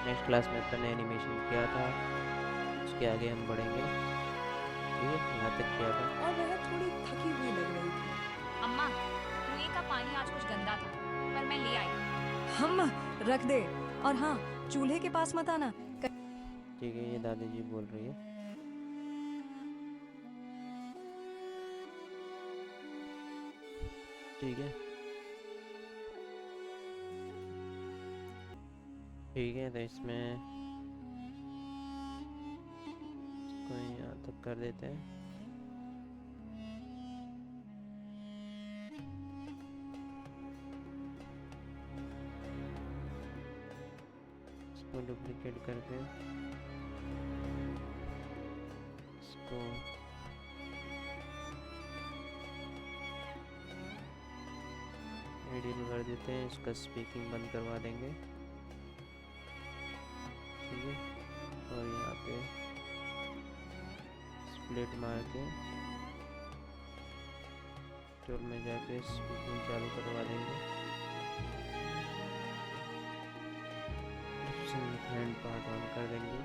Next class में अपन ने animation किया था, उसके आगे हम बढ़ेंगे। ठीक है, यहाँ तक किया था। और वह थोड़ी थकी हुई लग रही थी। अम्मा, कुएं का पानी आज कुछ गंदा था, पर मैं ले आई। हम रख दे। और हाँ, चूल्हे के पास मत आना। ठीक है, ये दादी जी बोल रही है। ठीक है। ठीक है, तो इसमें इसको यहाँ तक कर देते हैं। इसको डुप्लीकेट करके इसको एडिट कर देते हैं, इसका स्पीकिंग बंद करवा देंगे। ठीक है, और यहाँ पे स्प्लिट मार के टूल में जाके स्पीकिंग चालू करवा देंगे। हैंड पार्ट ऑन कर देंगे।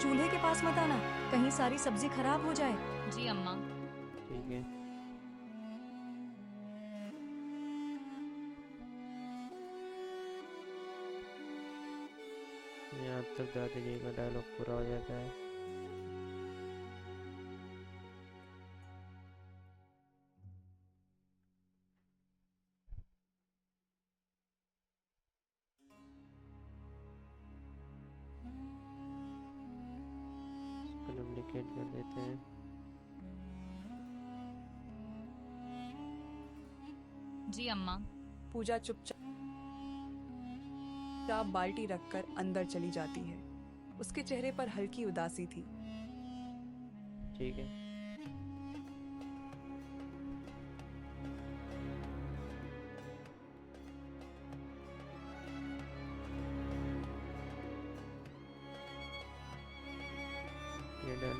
चूल्हे के पास मत आना, कहीं सारी सब्जी खराब हो जाए। जी अम्मा। ठीक है, यहाँ तक दादी जी का डायलॉग पूरा हो जाता है। इसको डुप्लीकेट कर देते हैं। जी अम्मा। पूजा चुपचाप बाल्टी रखकर अंदर चली जाती है। उसके चेहरे पर हल्की उदासी थी। ठीक है, ये डन।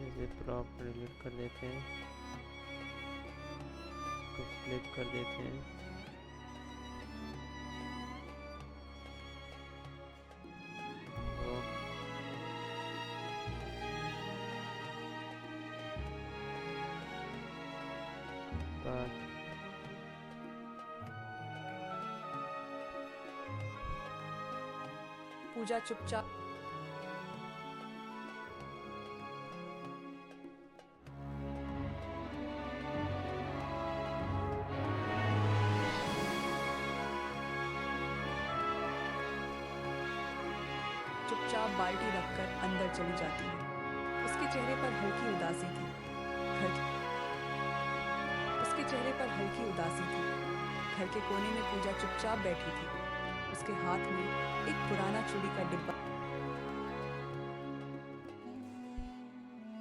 इसे प्रॉप डिलीट कर देते हैं, इसको फ्लिप कर देते हैं। वो बात पूजा चुपचाप बाल्टी रखकर अंदर चली जाती है। उसके चेहरे पर हल्की उदासी थी। घर उसके चेहरे पर हल्की उदासी थी। घर के कोने में पूजा चुपचाप बैठी थी। उसके हाथ में एक पुराना चूड़ी का डिब्बा।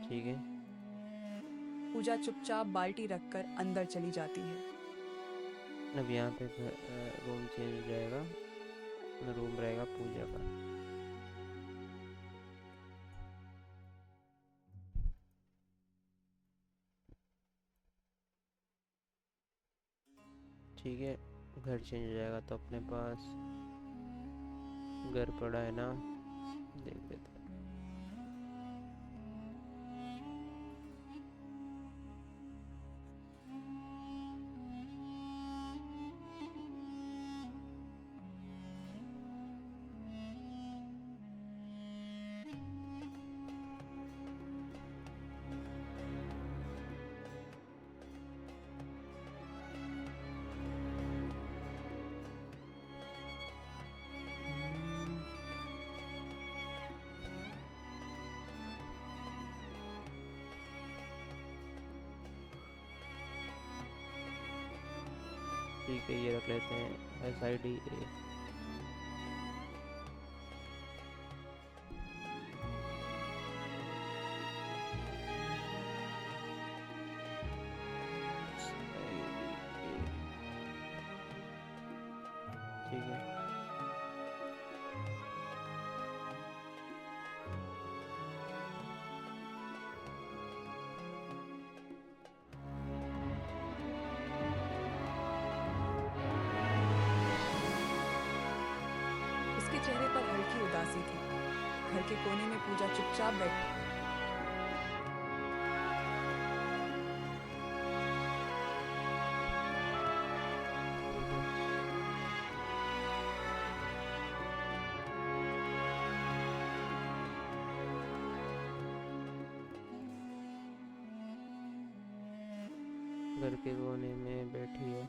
ठीक है, पूजा चुपचाप बाल्टी रखकर अंदर चली जाती है। अब यहाँ पे रूम चेंज हो जाएगा, रूम रहेगा पूजा का। ठीक है, घर चेंज हो जाएगा तो अपने पास घर पड़ा है ना, देख लेते हैं। ठीक है, ये रख लेते हैं SID A। ठीक है, उसके चेहरे पर हल्की उदासी थी। घर के कोने में पूजा चुपचाप बैठी। घर के कोने में बैठी है।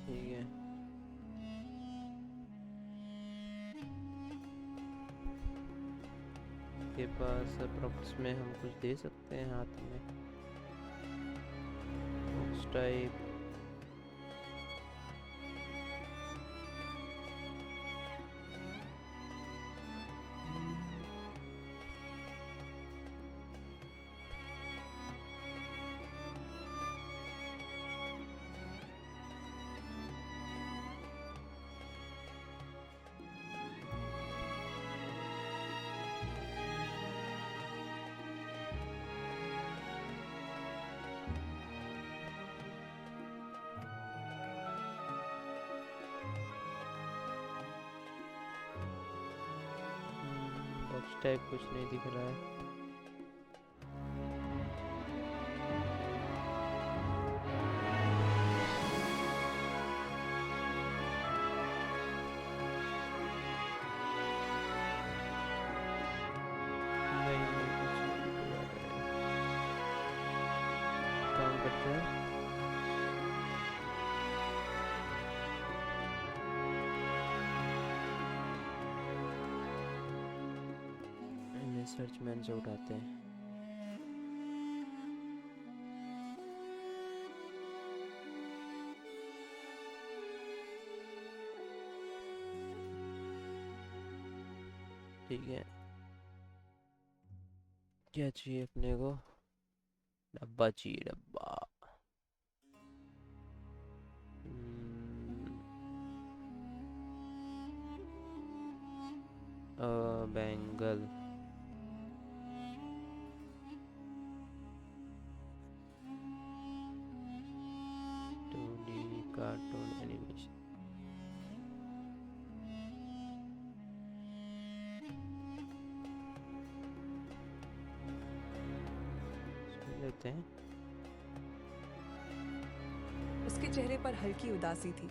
ठीक है, के पास प्रॉपर्टीज में हम कुछ दे सकते हैं हाथ में। बॉक्स टाइप, बॉक्स टाइप कुछ नहीं दिख रहा है। नहीं, कुछ नहीं दिख रहा है। काम करते हैं। इन्हें सर्च मैन से उठाते हैं। ठीक है, क्या चाहिए अपने को? डब्बा चाहिए, डब्बा। बैंगल। Cartoon animation. लेते हैं। उसके चेहरे पर हल्की उदासी थी।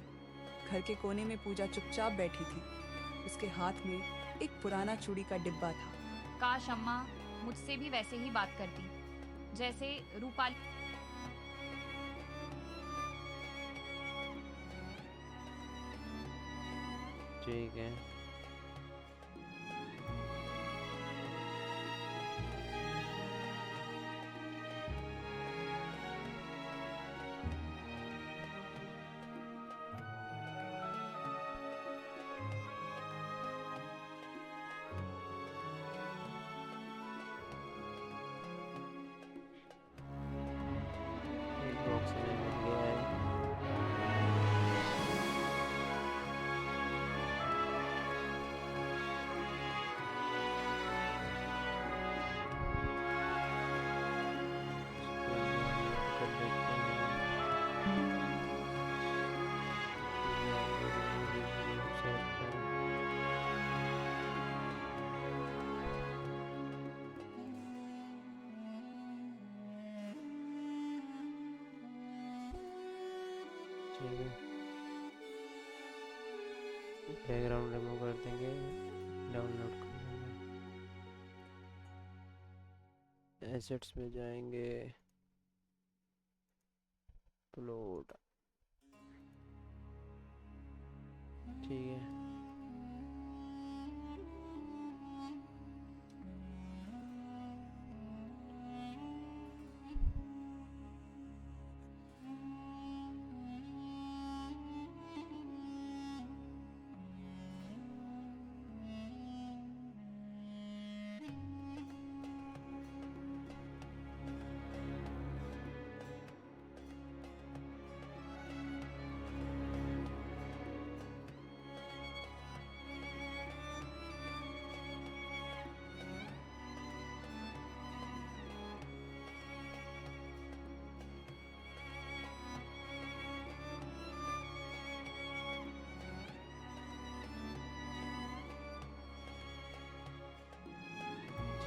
घर के कोने में पूजा चुपचाप बैठी थी। उसके हाथ में एक पुराना चूड़ी का डिब्बा था। काश अम्मा मुझसे भी वैसे ही बात करती, जैसे रूपाली। ठीक है, एक बॉक्स में मिल गया है। बैकग्राउंड रिमूव कर देंगे, डाउनलोड कर लेंगे, एसेट्स में जाएंगे, अपलोड, ठीक है।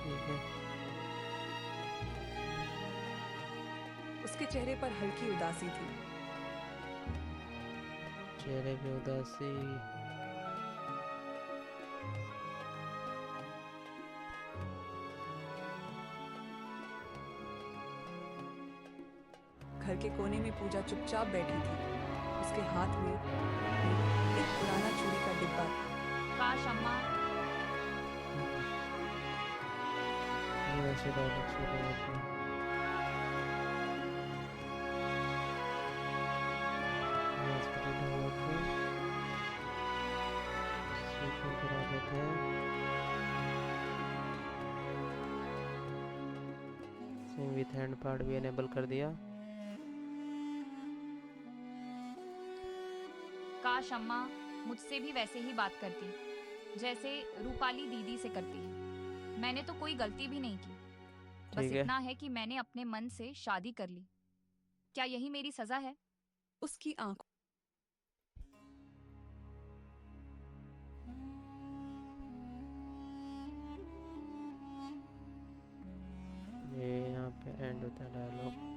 ठीक है, उसके चेहरे पर हल्की उदासी थी। चेहरे पे उदासी, घर के कोने में पूजा चुपचाप बैठी थी। उसके हाथ में एक पुराना चूड़ी का डिब्बा था। काश अम्मा ये ऐसे डायलॉग शुरू होते हैं। हॉस्पिटल में होके ट्रीटमेंट करा देते हैं। सिंग विथ हैंड पार्ट भी एनेबल कर दिया। काश अम्मा मुझसे भी वैसे ही बात करती जैसे रूपाली दीदी से करती है। मैंने तो कोई गलती भी नहीं की, बस ठीक है, इतना है कि मैंने अपने मन से शादी कर ली। क्या यही मेरी सजा है? उसकी आंखों ये यहाँ पे एंड होता है डायलॉग।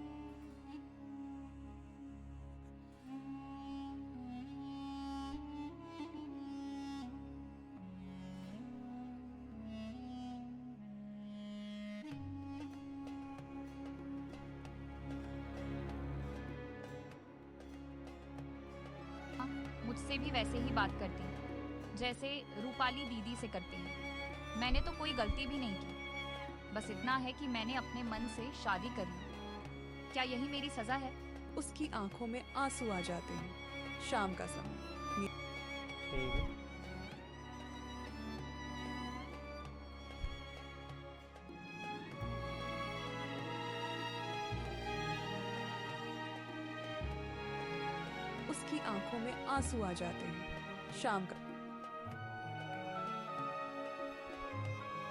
मुझसे भी वैसे ही बात करती जैसे रूपाली दीदी से करती है। मैंने तो कोई गलती भी नहीं की, बस इतना है कि मैंने अपने मन से शादी कर ली। क्या यही मेरी सजा है? उसकी आंखों में आंसू आ जाते हैं। शाम का समय। ठीक है, उसकी आंखों में आंसू आ जाते हैं। शाम का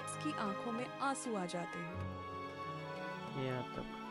उसकी आंखों में आंसू आ जाते हैं। यहाँ तक।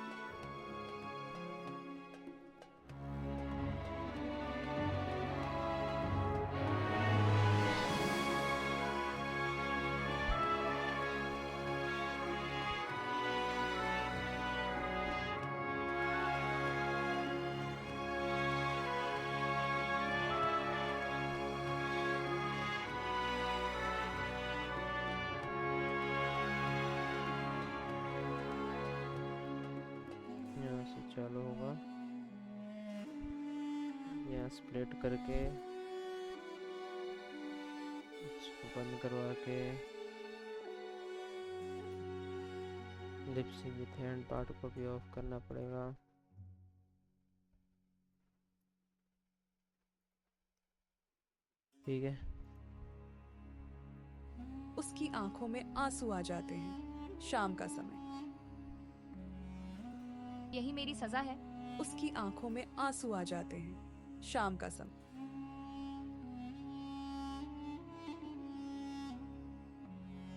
यहाँ से चालू होगा, यहाँ स्प्लिट करके इसको बंद करवा के लिपसिंग विथ हैंड पार्ट को भी ऑफ करना पड़ेगा। ठीक है, उसकी आंखों में आंसू आ जाते हैं। शाम का समय। यही मेरी सजा है? उसकी आंखों में आंसू आ जाते हैं। शाम का समय।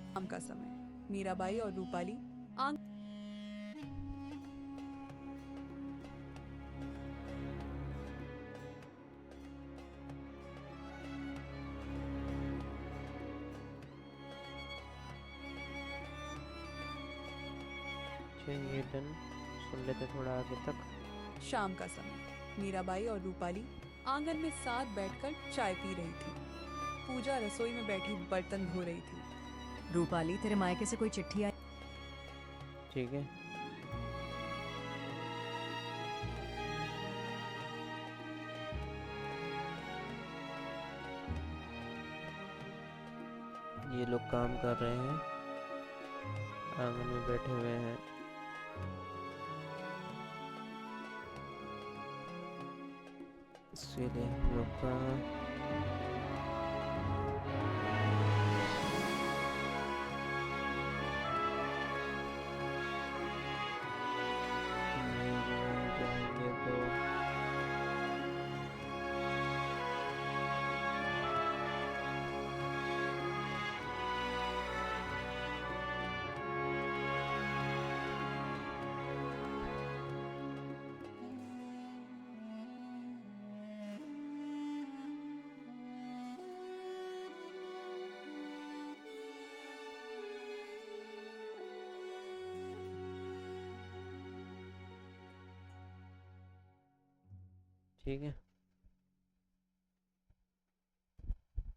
शाम का समय। मीराबाई और रूपाली आंख ये डन। सुन लेते थोड़ा आगे तक। शाम का समय। मीराबाई और रूपाली आंगन में साथ बैठकर चाय पी रही थी। पूजा रसोई में बैठी बर्तन धो रही थी। रूपाली, तेरे मायके से कोई चिट्ठी आई? ठीक है। ये लोग काम कर रहे हैं, आंगन में बैठे हुए हैं। इसलिए हम लोग का जाएंगे तो ठीक है।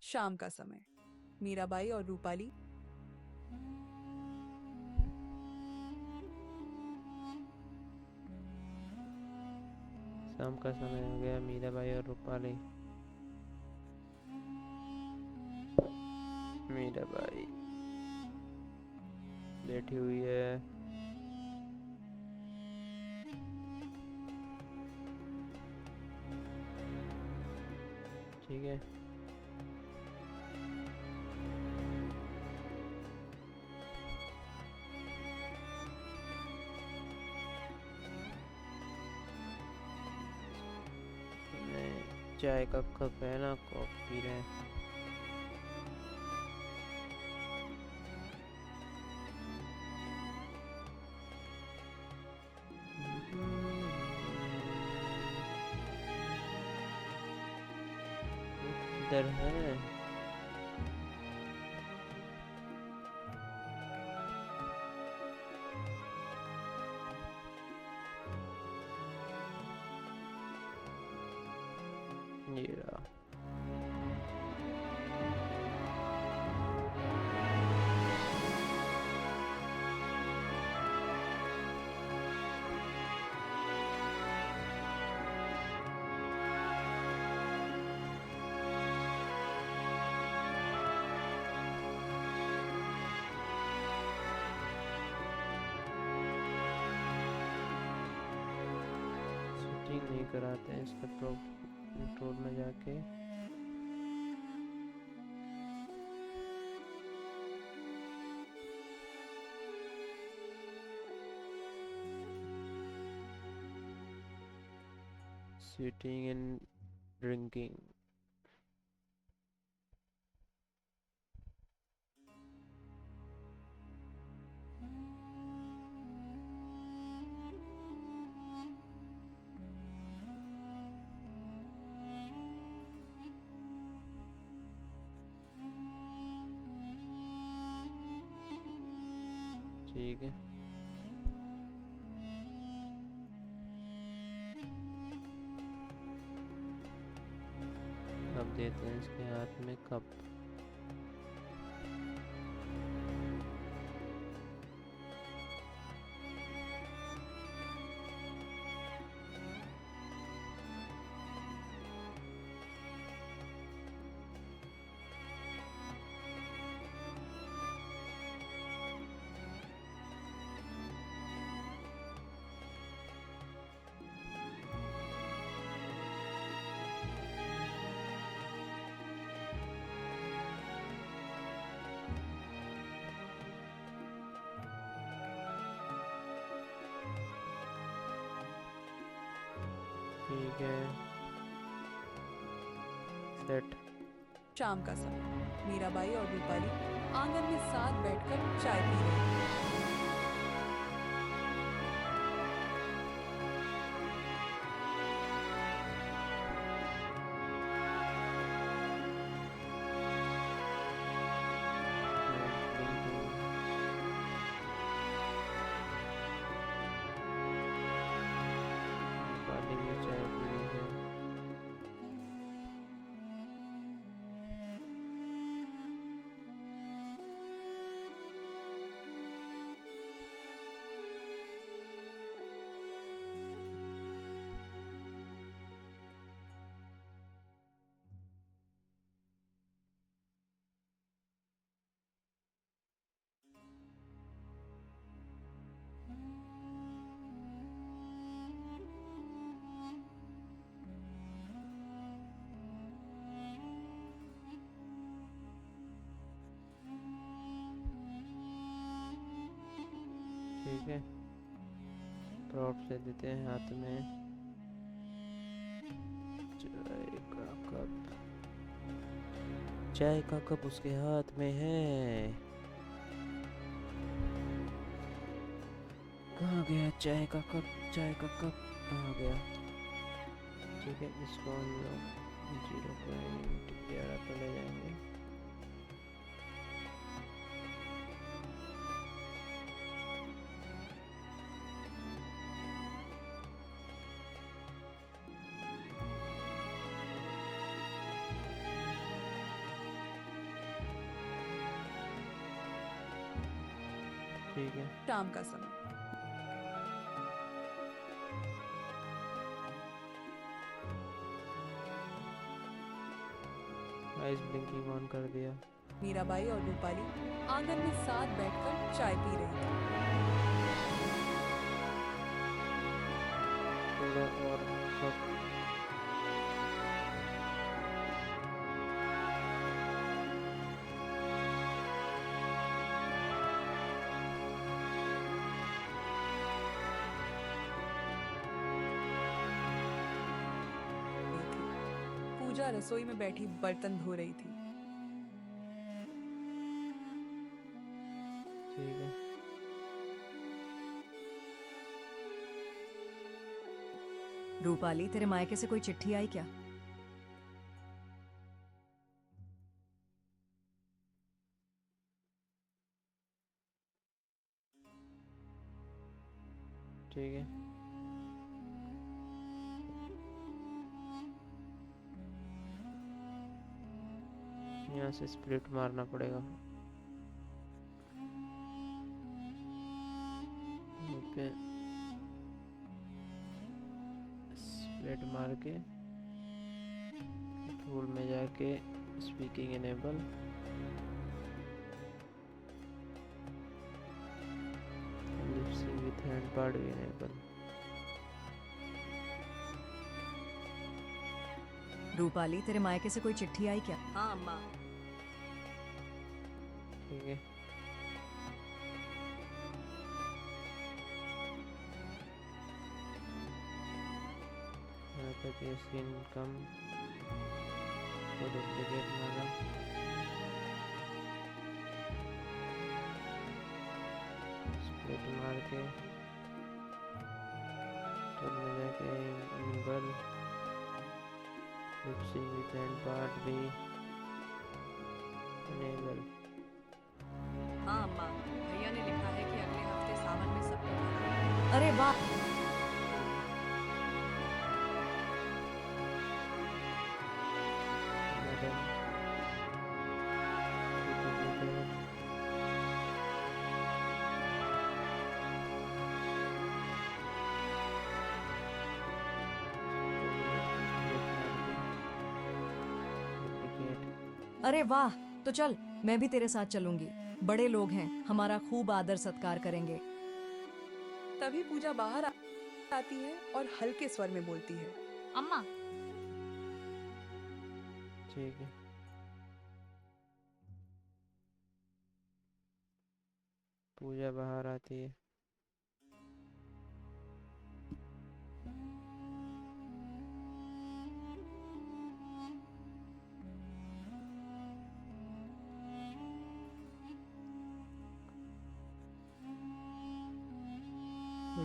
शाम का समय। मीराबाई और रूपाली शाम का समय हो गया। मीराबाई और रूपाली। मीराबाई बैठी हुई है। ठीक है। चाय का कप है ना, कॉफी पी रहे हैं। इधर है। ये रहा। शूटिंग नहीं कराते हैं इसका कंट्रोल में जाके। Sitting and drinking. ठीक है। अब देते हैं इसके हाथ में कप। ठीक है, सेट। शाम का समय। मीराबाई और रूपाली आंगन में साथ बैठकर चाय पी रही थी। पानी में चाय पी रही है। ठीक है, प्रॉप्स दे देते हैं हाथ में। चाय का कप, चाय का कप उसके हाथ में है। कहाँ गया चाय का कप? चाय का कप आ गया। ठीक है, इसको हम लोग 0.11 पर ले जाएंगे। ठीक है, शाम का समय। आइस ब्लिंकिंग ऑन कर दिया। मीराबाई और रूपाली आंगन में साथ बैठकर चाय पी रही थी। थोड़ा और सब पूजा रसोई में बैठी बर्तन धो रही थी। ठीक है। रूपाली, तेरे मायके से कोई चिट्ठी आई क्या? ठीक है, यहाँ से स्प्लिट मारना पड़ेगा। यहाँ पे स्प्लिट मार के टूल में जाके speaking enable, lip sync with hand part भी इनेबल। रूपाली, तेरे मायके से कोई चिट्ठी आई क्या? हाँ अम्मा। ठीक है, यहाँ पे केस इनकम को डुप्लीकेट मारा। स्प्लिट मार के टूल में जाके enable, lip sync with hand part भी इनेबल। हाँ अम्मा, भैया ने लिखा है कि अगले हफ्ते सावन में सब लोग आना। अरे वाह! अरे वाह! तो चल, मैं भी तेरे साथ चलूंगी। बड़े लोग हैं, हमारा खूब आदर सत्कार करेंगे। तभी पूजा बाहर आती है और हल्के स्वर में बोलती है। अम्मा, ठीक है, पूजा बाहर आती है।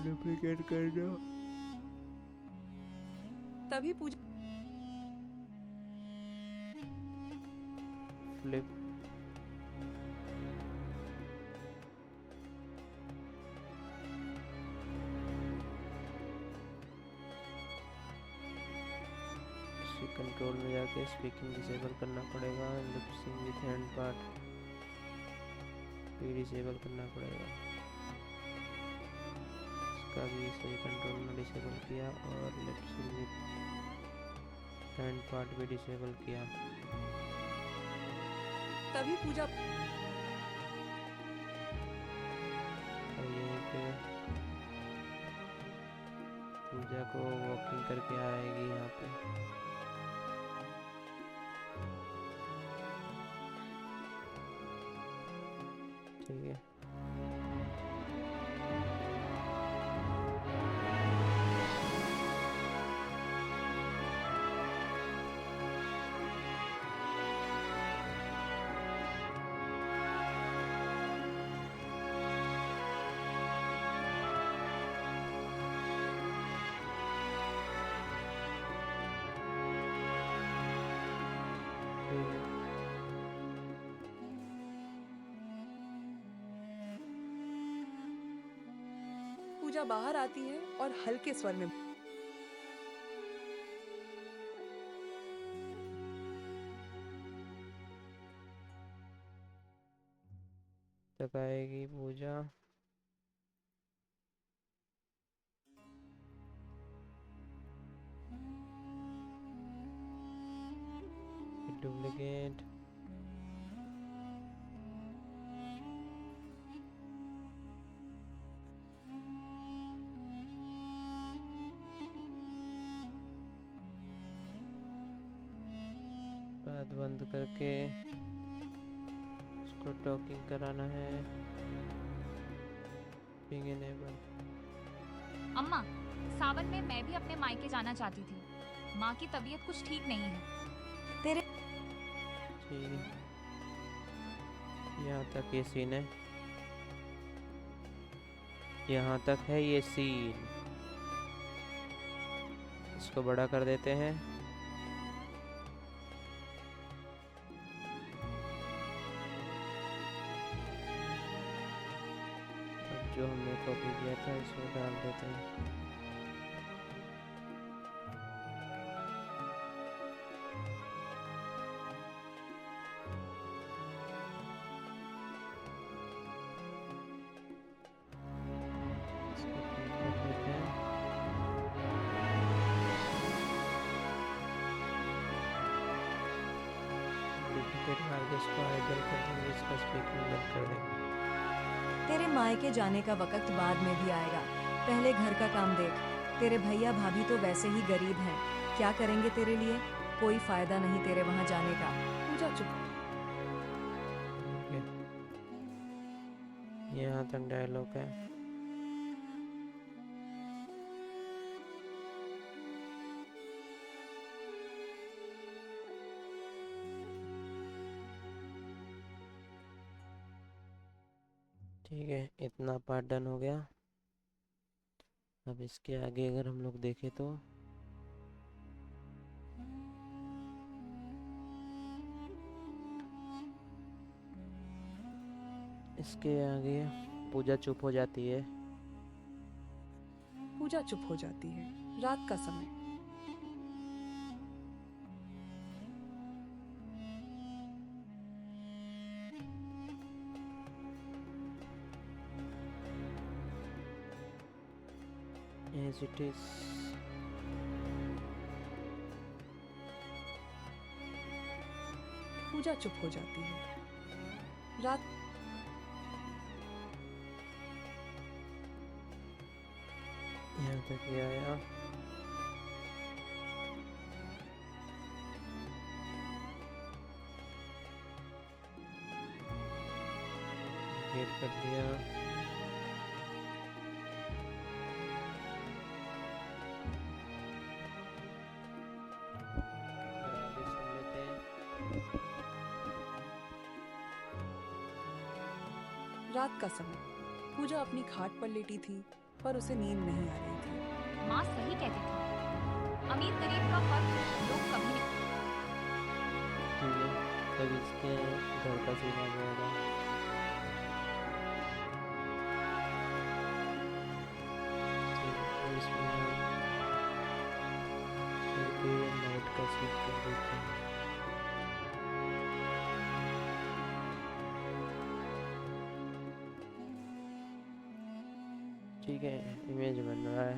डुप्लीकेट कर दो। तभी पूजा फ्लिप, कंट्रोल में जाके स्पीकिंग डिसेबल करना पड़ेगा। लिपसिंग विथ हैंड पार्ट भी डिसेबल करना पड़ेगा। इसका भी सही कंट्रोल में डिसेबल किया और लिपसिंग विथ हैंड पार्ट भी डिसेबल किया। तभी पूजा और यहीं पे पूजा को वॉकिंग करके आएगी यहाँ पे। ठीक है, पूजा बाहर आती है और हल्के स्वर में तक आएगी पूजा। डुप्लीकेट। बात बंद करके उसको टॉकिंग कराना है। Ping enable. अम्मा, सावन में मैं भी अपने मायके जाना चाहती थी। माँ की तबीयत कुछ ठीक नहीं है। तेरे ठीक है, यहाँ तक ये सीन है। यहाँ तक है ये सीन। इसको बड़ा कर देते हैं। अब जो हमने कॉपी किया था इसमें डाल देते हैं। इसको print कर देते हैं। डुप्लीकेट मार के इसको आइडल कर देंगे, इसका स्पीकिंग बंद कर देंगे। तेरे मायके जाने का वक्त बाद में भी आएगा। पहले घर का काम देख। तेरे भैया भाभी तो वैसे ही गरीब हैं। क्या करेंगे तेरे लिए? कोई फायदा नहीं तेरे वहां जाने का। पूजा चुप। ठीक है, यहाँ तक डायलॉग है। ठीक है, इतना पार्ट डन हो गया। अब इसके आगे अगर हम लोग देखें तो इसके आगे पूजा चुप हो जाती है। पूजा चुप हो जाती है। रात का समय। As it is। पूजा चुप हो जाती है। रात यहाँ तक ये आया। गेट कर दिया। और आगे सुन लेते हैं। रात का समय। पूजा अपनी खाट पर लेटी थी पर उसे नींद नहीं आ रही थी। माँ सही कहती थी, अमीर गरीब का फर्क लोग कभी नहीं। ठीक है, तब इसके घर का सीन आ जाएगा। ठीक है, तो इसमें हम फिर भी नाइट का सीन कर देते हैं। ठीक है, इमेज बन रहा है।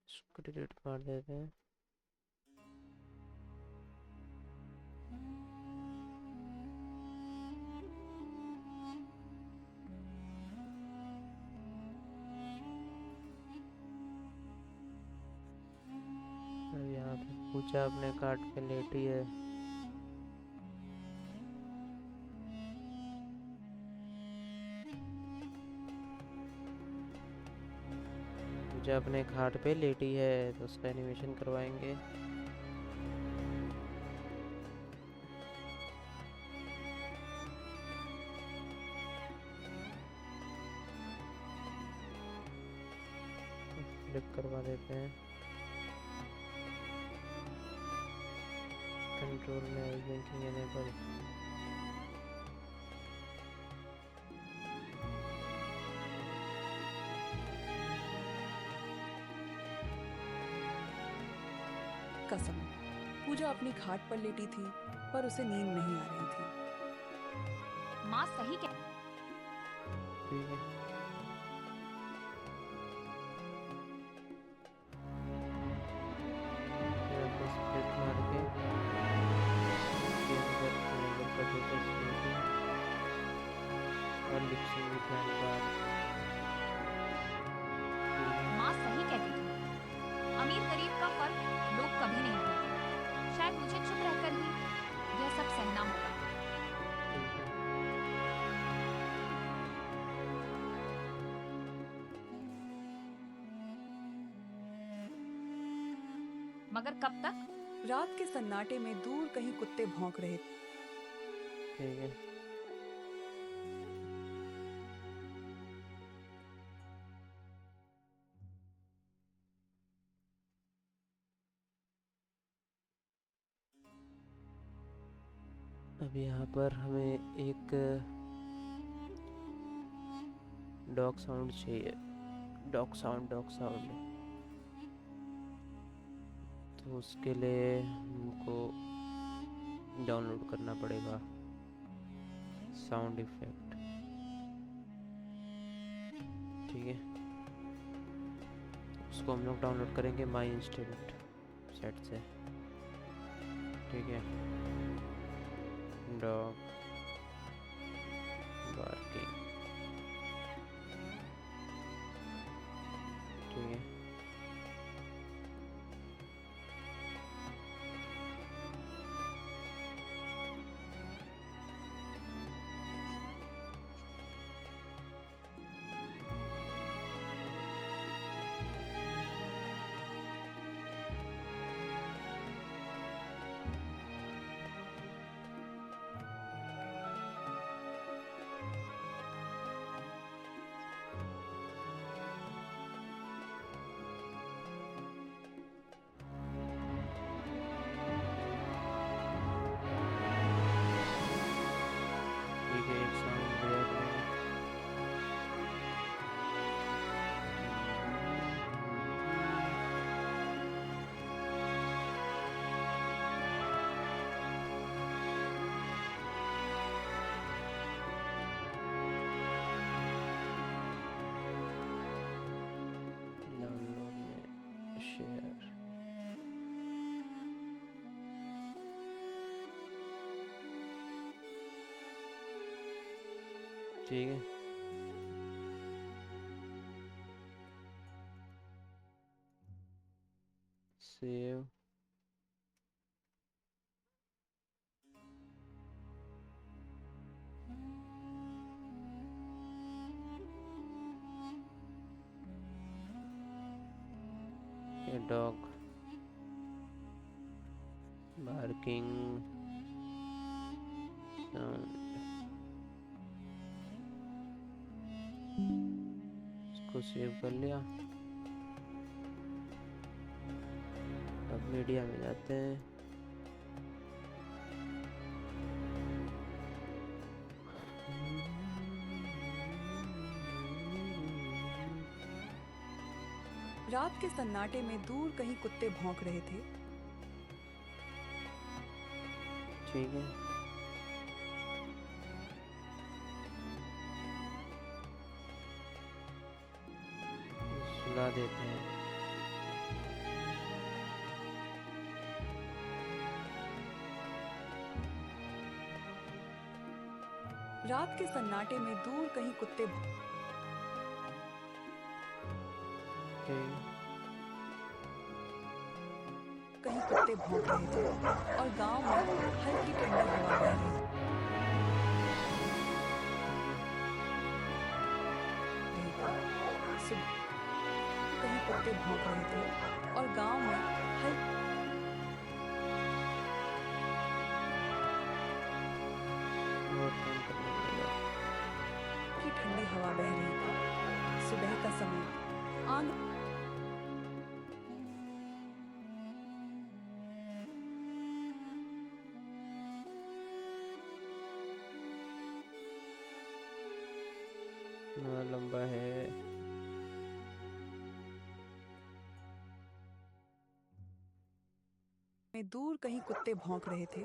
इसको डिलीट मार देते हैं। अब यहाँ पे पूजा अपने कार्ड पे लेटी है। पूजा अपने खाट पे लेटी है तो उसका एनिमेशन करवाएंगे। क्लिक करवा देते हैं। कंट्रोल में आई बैंकिंग एनेबल। कसम, पूजा अपनी खाट पर लेटी थी पर उसे नींद नहीं आ रही थी। माँ सही कह ठीक है, फिर आपको स्प्लिट मार के इसके अंदर एनेबल कर देते हैं स्प्लिटिंग और लिपसिंग विद हैंड बार। माँ सही कहती थी। अमीर गरीब का फर्क लोग कभी नहीं करते। शायद मुझे चुप रहकर ही यह सब सहना होगा। ठीक है, मगर कब तक? रात के सन्नाटे में दूर कहीं कुत्ते भौंक रहे थे। ठीक है। अब यहाँ पर हमें एक डॉग साउंड चाहिए। डॉग साउंड तो उसके लिए हमको डाउनलोड करना पड़ेगा साउंड इफेक्ट। ठीक है, उसको हम लोग डाउनलोड करेंगे माई इंस्टेंट सेट से। ठीक है, डॉग बार्किंग। ठीक है, ठीक है, एक साउंड दिया मैंने। डाउनलोड में शेयर। ठीक है, सेव। ये डॉग बार्किंग साउंड, इसको सेव कर लिया। अब मीडिया में जाते हैं। रात के सन्नाटे में दूर कहीं कुत्ते भौंक रहे थे। ठीक है, सुला देते हैं। रात के सन्नाटे में दूर कहीं कुत्ते ठीक भौंक रहे थे और गांव में हल्की ठंडी हवा बह रही थी। सुबह कहीं कुत्ते भौंक रहे थे और गांव में हल्की और काम करना पड़ेगा। ठंडी हवा बह रही थी। सुबह का समय आंगन कितना लंबा है। में दूर कहीं कुत्ते भौंक रहे थे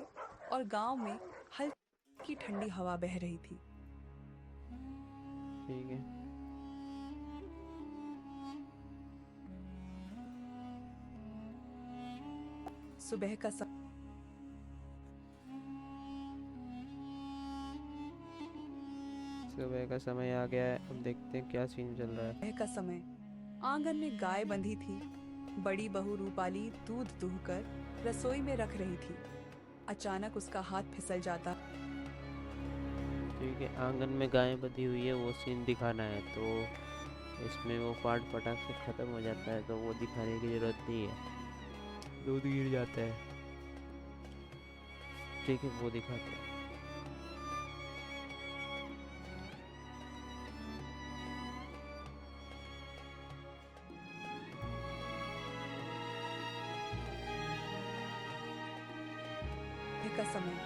और गांव में हल्की ठंडी हवा बह रही थी। ठीक है। सुबह का समय सुबह का समय आ गया है, अब देखते हैं क्या सीन चल रहा है। सुबह का समय आंगन में गाय बंधी थी। बड़ी बहू रूपाली दूध दूहकर रसोई में रख रही थी। अचानक उसका हाथ फिसल जाता। ठीक है, आंगन में गाय बंधी हुई है वो सीन दिखाना है, तो इसमें वो पार्ट पटाख से ख़त्म हो जाता है, तो वो दिखाने की ज़रूरत नहीं है। दूध गिर जाता है। ठीक है, वो दिखाते हैं। सुबह का समय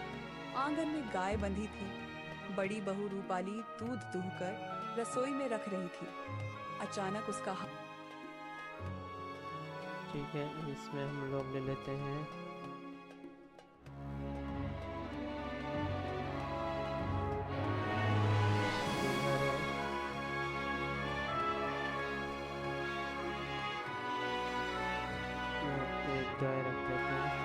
आंगन में गाय बंधी थी। बड़ी बहू रूपाली दूध दूहकर रसोई में रख रही थी। अचानक उसका हाथ ठीक है, इसमें हम लोग ले लेते हैं दूल्हा है। यहाँ पे एक गाय रख देते हैं।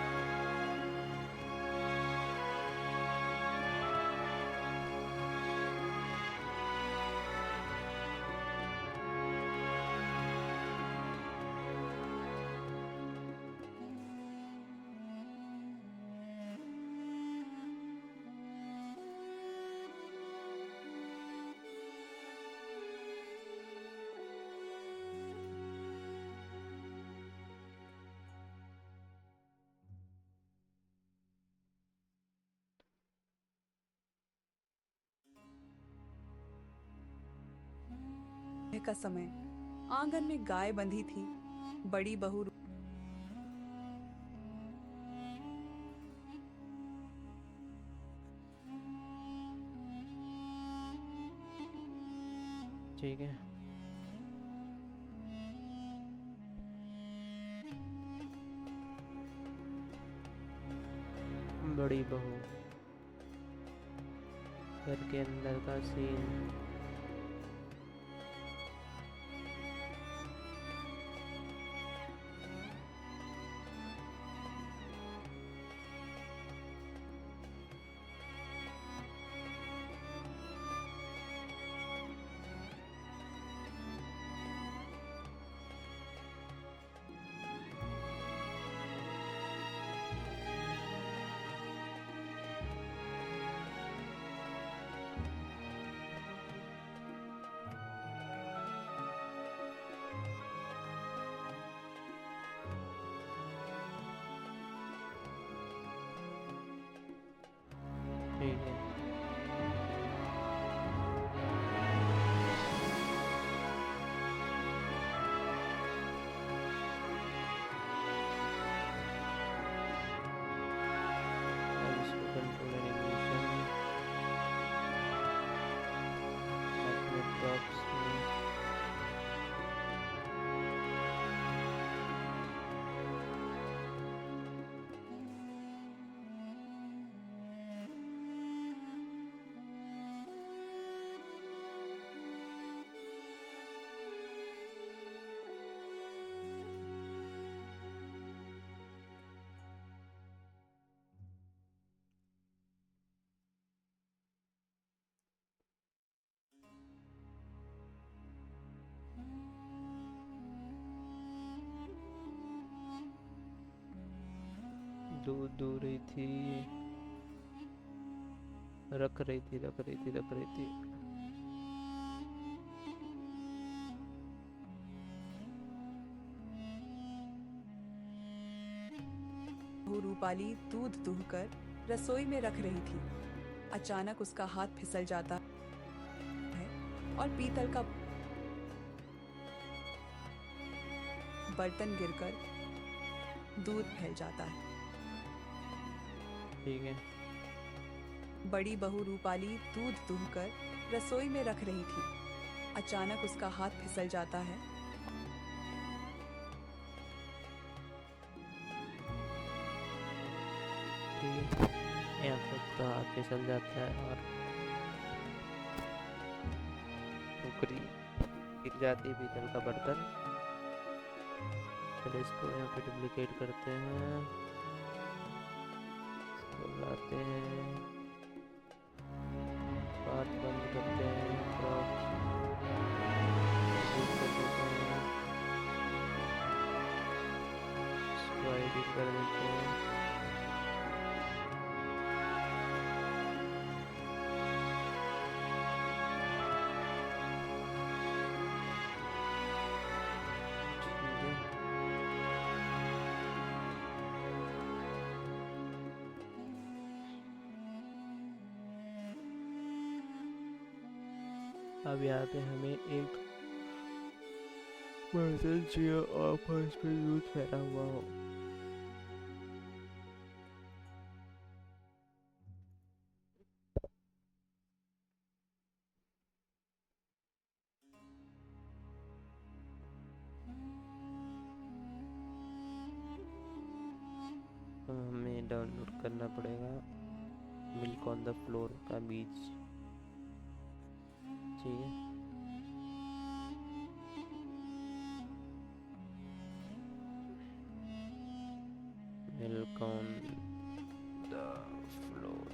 सुबह का समय आंगन में गाय बंधी थी। बड़ी बहू ठीक है, बड़ी बहू घर के अंदर का सीन। ठीक है, अब इसको कंट्रोल एनिमेशन अपने प्रॉप्स में। दूध दू रही थी, रख रही थी, रख रही थी, रख रही थी। बहू रूपाली दूध दूहकर रसोई में रख रही थी। अचानक उसका हाथ फिसल जाता है और पीतल का बर्तन गिरकर दूध फैल जाता है। ठीक है, बड़ी बहू रूपाली दूध दूहकर रसोई में रख रही थी। अचानक उसका हाथ फिसल जाता है। ठीक है, यहाँ पर उसका हाथ फिसल जाता है और टोकरी गिर जाती है पीतल का बर्तन। पहले इसको यहाँ पे डुप्लीकेट करते हैं, इसको लाते हैं, बात बंद करते हैं, प्रॉप्स एडिट कर देते हैं, इसको एडिट कर देते हैं। ठीक है, अब यहाँ पे हमें एक बर्तन चाहिए और फर्श पे दूध फैला हुआ हो। तो हमें डाउनलोड करना पड़ेगा मिल्क ऑन द फ्लोर का बीज। ठीक है, मिल्क ऑन द फ्लोर।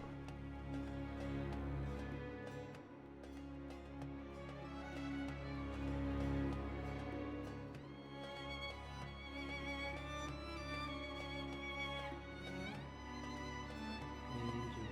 जी,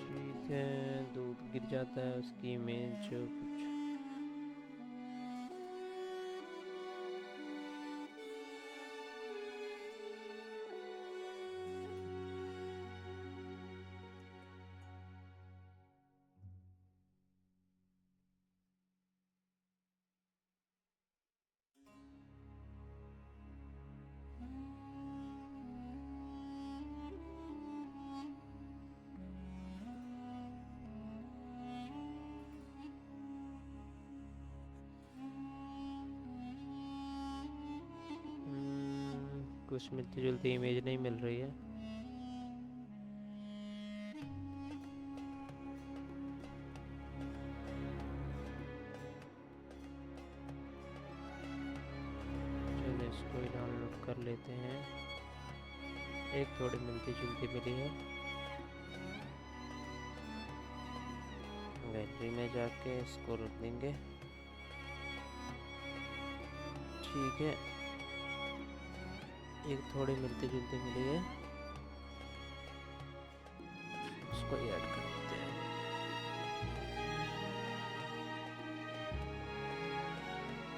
ठीक है, दूध गिर जाता है, उसकी इमेज कुछ कुछ मिलती जुलती इमेज नहीं मिल रही है। चलो इसको ही डाउनलोड कर लेते हैं। एक थोड़ी मिलती जुलती मिली है। गैलरी में जाके इसको रख देंगे। ठीक है, एक थोड़ी मिलती जुलती मिली है, उसको ऐड कर देते हैं।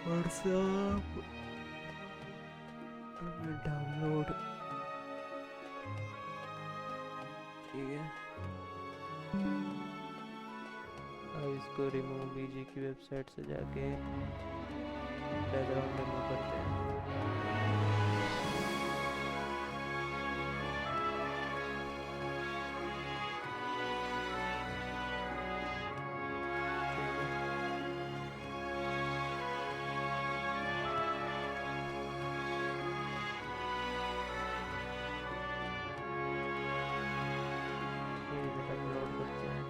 WhatsApp download. ठीक है, अब इसको रिमूव बीजी की वेबसाइट से जाके बैकग्राउंड रिमूव करते हैं। अपलोड करते हैं।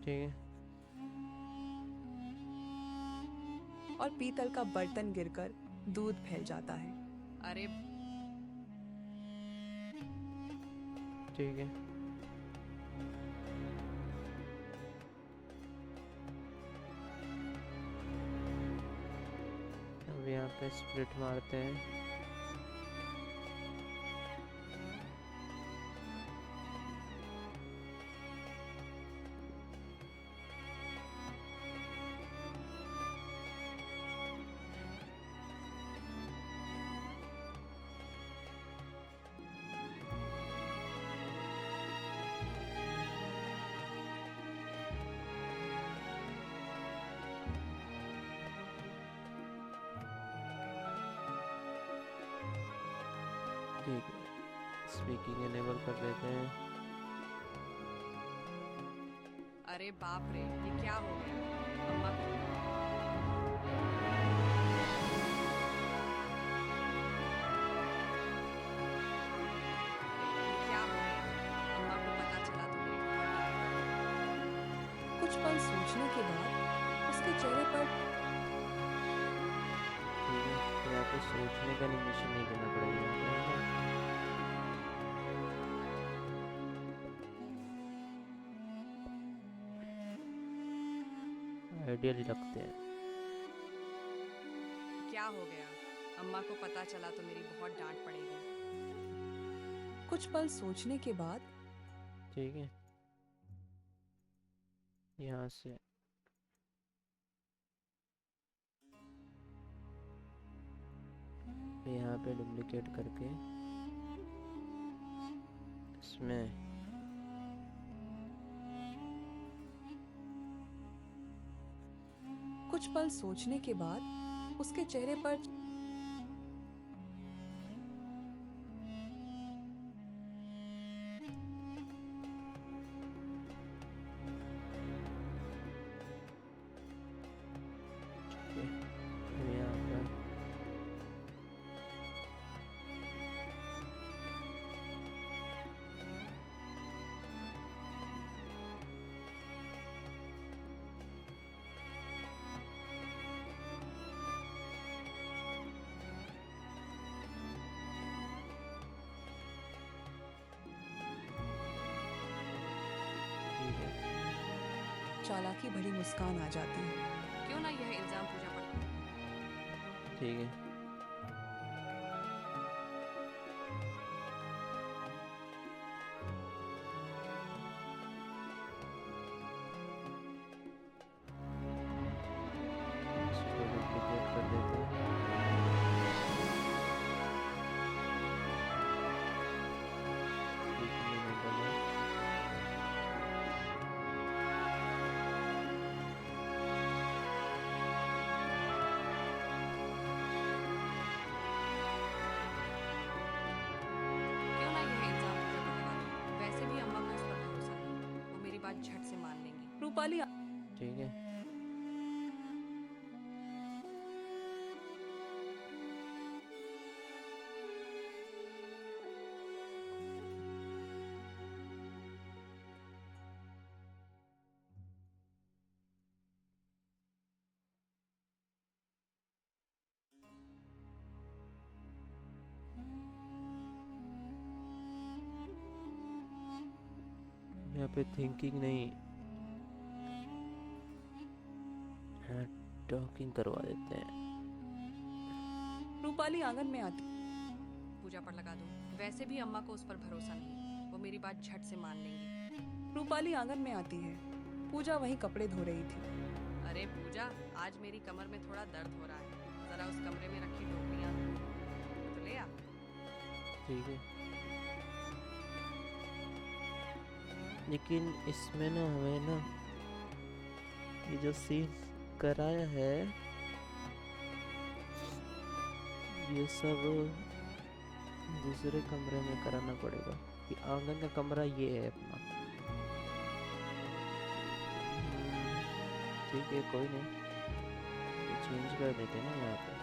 ठीक है। और पीतल का बर्तन गिरकर दूध फैल जाता है। अरे ठीक है। अब यहाँ पे स्प्लिट मारते हैं। ठीक है, स्पीकिंग एनेबल कर देते हैं। अरे बाप रे, ये क्या हो गया? अम्मा को क्या हो गया? अम्मा को पता चला तो मेरी कुछ पल सोचने के बाद उसके चेहरे पर ठीक है, तो यहाँ पे सोचने का एनिमेशन नहीं देना पड़ेगा। आइडियली रखते हैं। क्या हो गया? अम्मा को पता चला तो मेरी बहुत डांट पड़ेगी। कुछ पल सोचने के बाद ठीक है, यहाँ से यहाँ पे डुप्लीकेट करके इसमें कुछ पल सोचने के बाद उसके चेहरे पर यहाँ पर ठीक है, चालाकी भरी मुस्कान आ जाती है। क्यों ना यह इल्जाम पूजा पर ठीक है। इसको डुप्लीकेट कर देते हैं। Speaking enable है। क्यों ना यह इल्जाम पूजा पर लगा दूं? वैसे भी अम्मा को इस पर भरोसा नहीं, वो मेरी बात झट से मान लेंगी। रूपाली ठीक है, यहाँ पे थिंकिंग नहीं, टॉकिंग करवा देते हैं। रूपाली आंगन में आती पूजा पर लगा दूं। वैसे भी अम्मा को उस पर भरोसा नहीं, वो मेरी बात झट से मान लेंगी। रूपाली आंगन में आती है। पूजा वहीं कपड़े धो रही थी। अरे पूजा, आज मेरी कमर में थोड़ा दर्द हो रहा है, जरा उस कमरे में रखी टोकरियां तो ले आ। ठीक है, लेकिन इसमें ना हमें ना ये जो सीन कराया है ये सब दूसरे कमरे में कराना पड़ेगा। कि आंगन का कमरा ये है अपना। ठीक है, कोई नहीं, चेंज कर देते हैं ना यहाँ पे।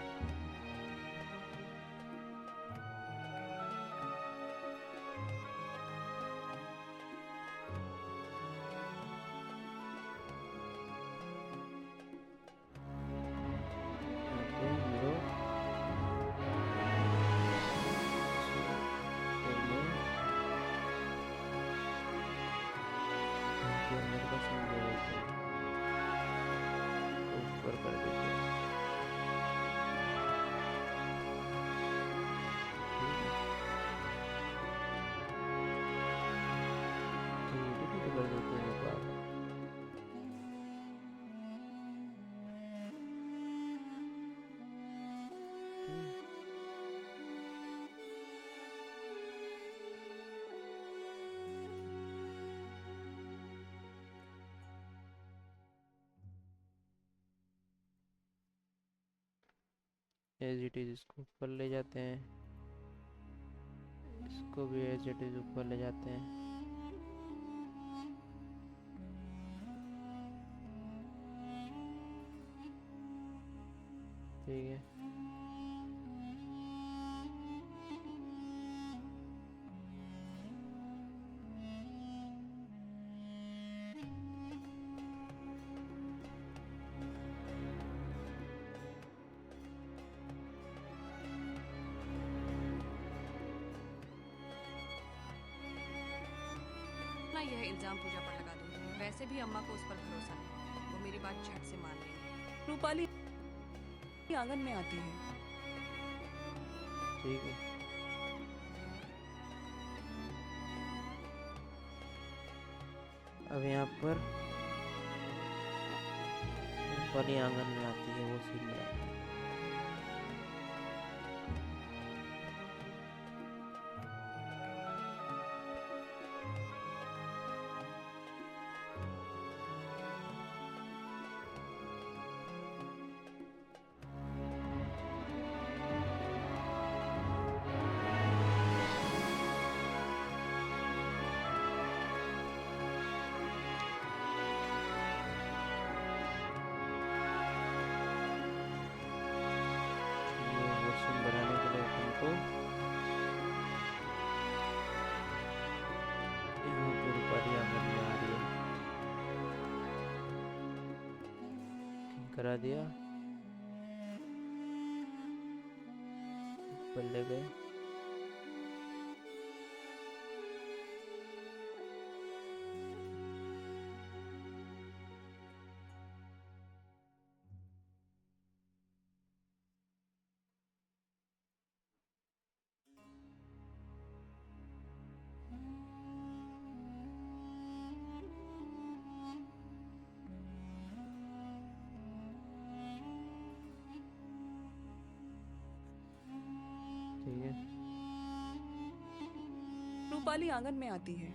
झरने का सीन दे देते हैं, तो ऊपर कर देते हैं। ठीक है, ह्यूमिडिटी कर देते हैं एक बार। एज इट इज इसको ऊपर ले जाते हैं, इसको भी एज इट इज ऊपर ले जाते हैं। ठीक है, ना यह इल्जाम पूजा पर लगा दूं। वैसे भी अम्मा को उस पर भरोसा नहीं, वो मेरी बात झट से मान लेंगी। रूपाली आंगन में आती है। ठीक है। अब यहाँ पर रूपाली आंगन में आती है, वो सीन बनाते हैं। ये वो सीन बनाने के लिए हमको यहाँ पे रूपाली आंगन में आ रही है, करा दिया, ऊपर ले गए। ठीक है, रूपाली आंगन में आती है।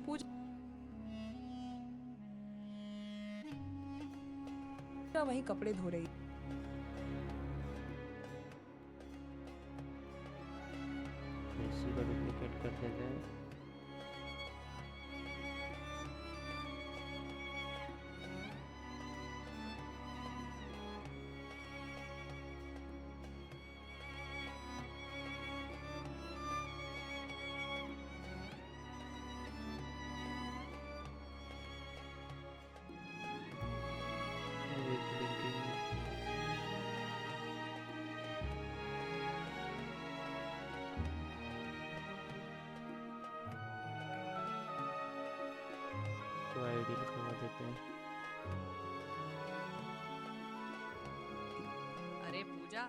पूजा वहीं कपड़े धो रही। इसी का डुप्लीकेट कर देते हैं। With linking तो आईडी लिखवा देते हैं। अरे पूजा,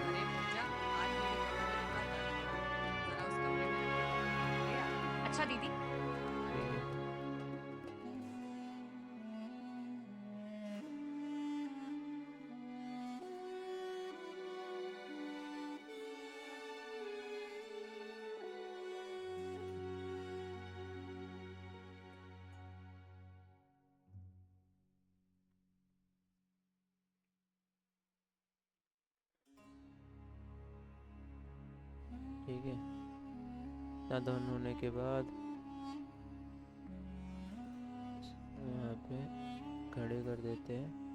अरे पूजा, आज मेरे कमरे में थोड़ा दर्द हो रहा है। जरा उस कमरे में ले आ। अच्छा दीदी। ठीक है, नादान होने के बाद यहाँ पे खड़े कर देते हैं।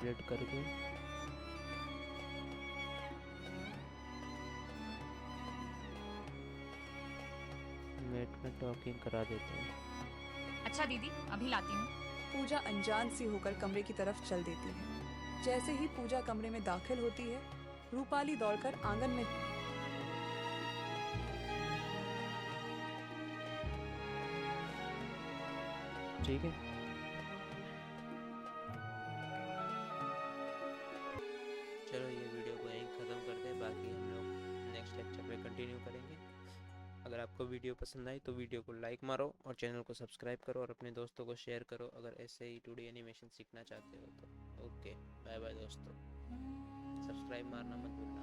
सेट करके मेट में टॉकिंग करा देते हैं। अच्छा दीदी, अभी लाती हूँ। पूजा अनजान सी होकर कमरे की तरफ चल देती है। जैसे ही पूजा कमरे में दाखिल होती है, रूपाली दौड़कर आंगन में ठीक है। चलो ये वीडियो को यहीं ख़त्म करते हैं, बाकी हम लोग नेक्स्ट लेक्चर में कंटिन्यू करेंगे। अगर आपको वीडियो पसंद आई तो वीडियो को लाइक मारो और चैनल को सब्सक्राइब करो और अपने दोस्तों को शेयर करो अगर ऐसे ही 2D एनिमेशन सीखना चाहते हो तो। ओके, बाय बाय दोस्तों, सब्सक्राइब मारना मत भूलना।